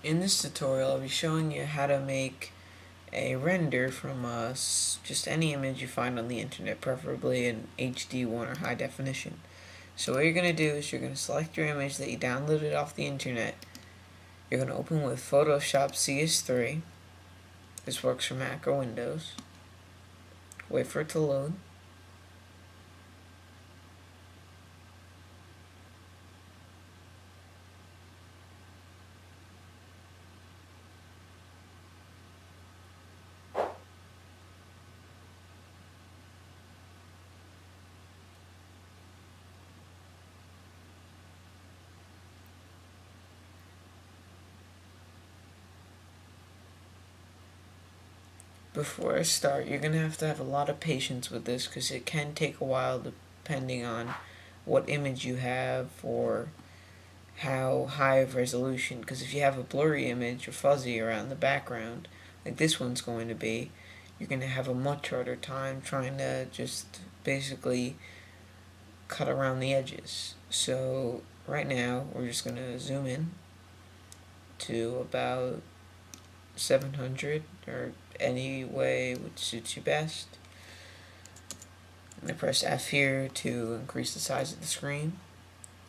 In this tutorial, I'll be showing you how to make a render from just any image you find on the internet, preferably in HD1 or high definition. So what you're going to do is you're going to select your image that you downloaded off the internet. You're going to open with Photoshop CS3. This works for Mac or Windows. Wait for it to load. Before I start, you're going to have a lot of patience with this because it can take a while depending on what image you have or how high of resolution, because if you have a blurry image or fuzzy around the background, like this one's going to be, you're going to have a much harder time trying to just basically cut around the edges. So right now, we're just going to zoom in to about 700 or any way which suits you best. I'm going to press F here to increase the size of the screen.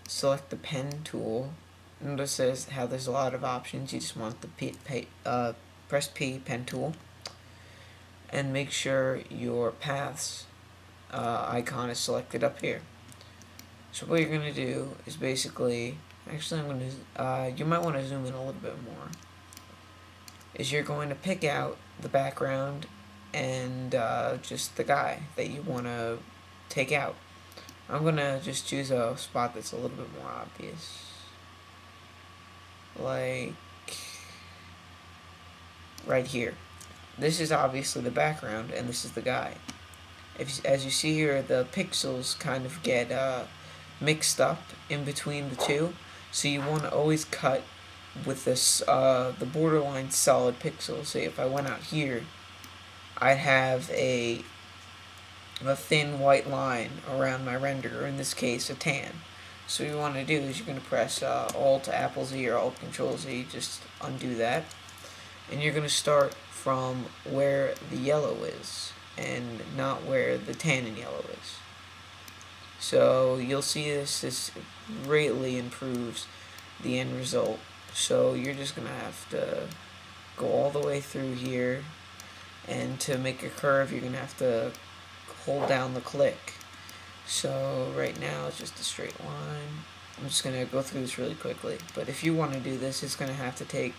Select the pen tool. Notice how there's a lot of options. You just want the press P, pen tool, and make sure your paths icon is selected up here. So what you're going to do is basically, actually I'm going to, you might want to zoom in a little bit more, is you're going to pick out the background and just the guy that you want to take out. I'm going to just choose a spot that's a little bit more obvious. Like right here. This is obviously the background and this is the guy. As you see here, the pixels kind of get mixed up in between the two, so you want to always cut with this the borderline solid pixel. So if I went out here, I'd have a thin white line around my render, or in this case a tan. So what you want to do is you're going to press Alt Apple Z or Alt Control Z, just undo that, and you're going to start from where the yellow is and not where the tan and yellow is. So you'll see this greatly improves the end result. So you're just going to have to go all the way through here, and to make a curve you're going to have to hold down the click. So right now it's just a straight line. I'm just going to go through this really quickly, but if you want to do this, it's going to have to take,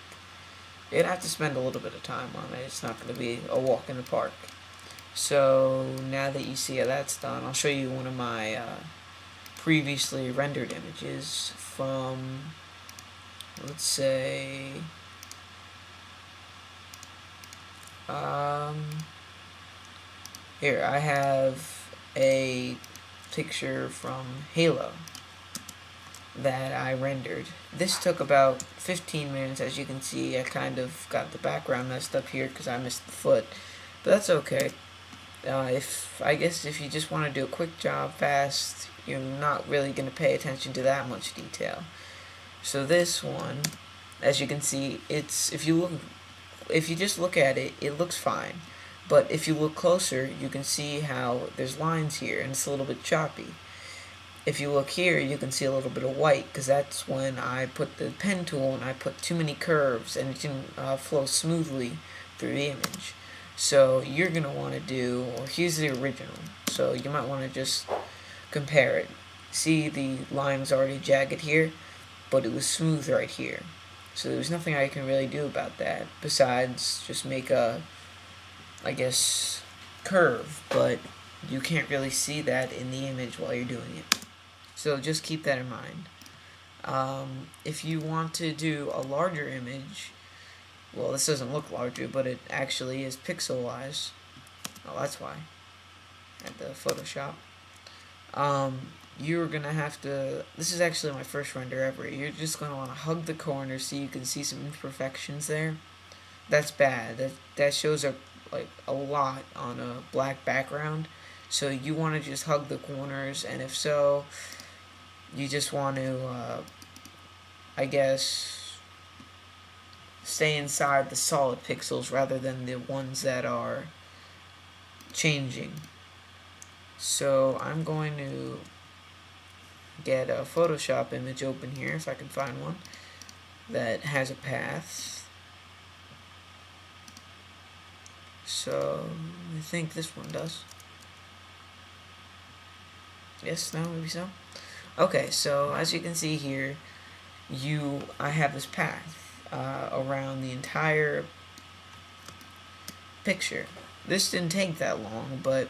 you'd have to spend a little bit of time on it. It's not going to be a walk in the park. So now that you see how that's done, I'll show you one of my previously rendered images from, let's say, here I have a picture from Halo that I rendered. This took about 15 minutes. As you can see, I kind of got the background messed up here because I missed the foot, but that's okay. I guess if you just want to do a quick job fast, you're not really going to pay attention to that much detail. So this one, as you can see, if you just look at it, it looks fine. But if you look closer, you can see how there's lines here and it's a little bit choppy. If you look here, you can see a little bit of white, because that's when I put the pen tool and I put too many curves, and it didn't flow smoothly through the image. So you're going to want to do, or here's the original, so you might want to just compare it. See, the line's already jagged here, but it was smooth right here. So there's nothing I can really do about that besides just make a, I guess, curve, but you can't really see that in the image while you're doing it. So just keep that in mind. If you want to do a larger image, well, this doesn't look larger, but it actually is pixel-wise. Oh, that's why. At the Photoshop. You're going to have to, this is actually my first render ever, you're just going to want to hug the corner so you can see some imperfections there. That's bad. That shows up like a lot on a black background. So you want to just hug the corners, and if so, you just want to, I guess, stay inside the solid pixels rather than the ones that are changing. So I'm going to get a Photoshop image open here, if I can find one, that has a path. So I think this one does. Yes, no, maybe so. Okay, so as you can see here, I have this path around the entire picture. This didn't take that long, but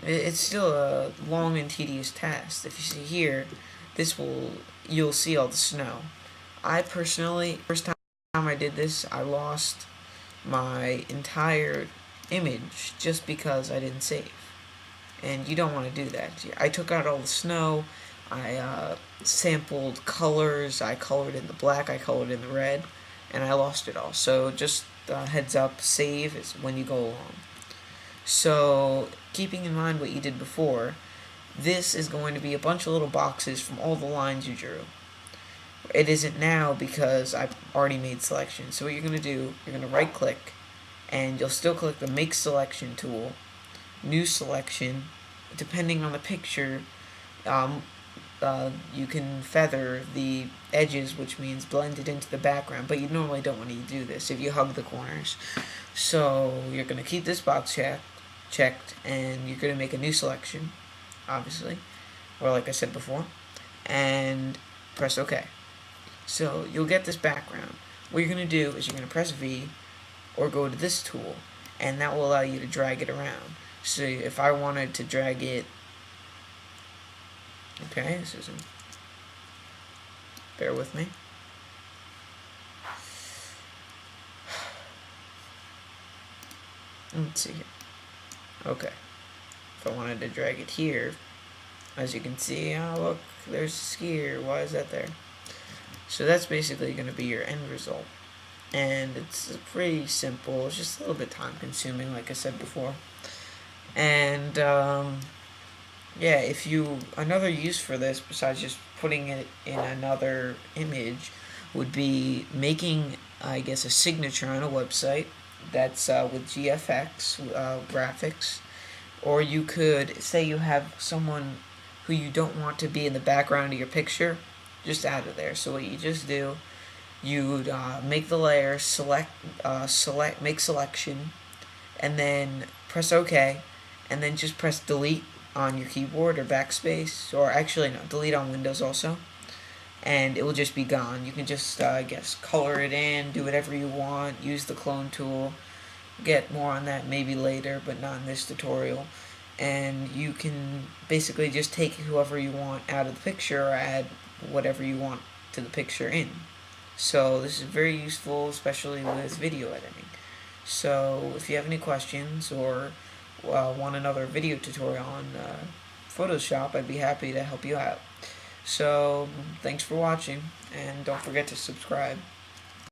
it's still a long and tedious task. If you see here, you'll see all the snow. I personally, first time I did this, I lost my entire image just because I didn't save. And you don't want to do that. I took out all the snow, I sampled colors, I colored in the black, I colored in the red, and I lost it all. So just heads up, save is when you go along. So keeping in mind what you did before, this is going to be a bunch of little boxes from all the lines you drew. It isn't now because I've already made selections. So what you're going to do, you're going to right click, and you'll still click the Make Selection tool, New Selection. Depending on the picture, you can feather the edges, which means blend it into the background, but you normally don't want to do this if you hug the corners. So you're going to keep this box checked, and you're going to make a new selection, obviously, or like I said before, and press OK. So you'll get this background. What you're going to do is you're going to press V or go to this tool, and that will allow you to drag it around. So if I wanted to drag it, okay, this isn't, bear with me. Let's see here. Okay, if I wanted to drag it here, as you can see, oh look, there's skier. Why is that there? So that's basically going to be your end result. And it's pretty simple. It's just a little bit time consuming, like I said before. And yeah, another use for this besides just putting it in another image would be making, I guess, a signature on a website that's with GFX graphics. Or you could say you have someone who you don't want to be in the background of your picture, just out of there. So what you just do, you'd make the layer, make selection, and then press OK, and then just press delete on your keyboard or backspace, or actually no, delete on Windows also, and it will just be gone. You can just I guess color it in, do whatever you want, use the clone tool. Get more on that maybe later, but not in this tutorial. And you can basically just take whoever you want out of the picture or add whatever you want to the picture in. So this is very useful, especially with video editing. So if you have any questions or want another video tutorial on Photoshop, I'd be happy to help you out. So thanks for watching, and don't forget to subscribe.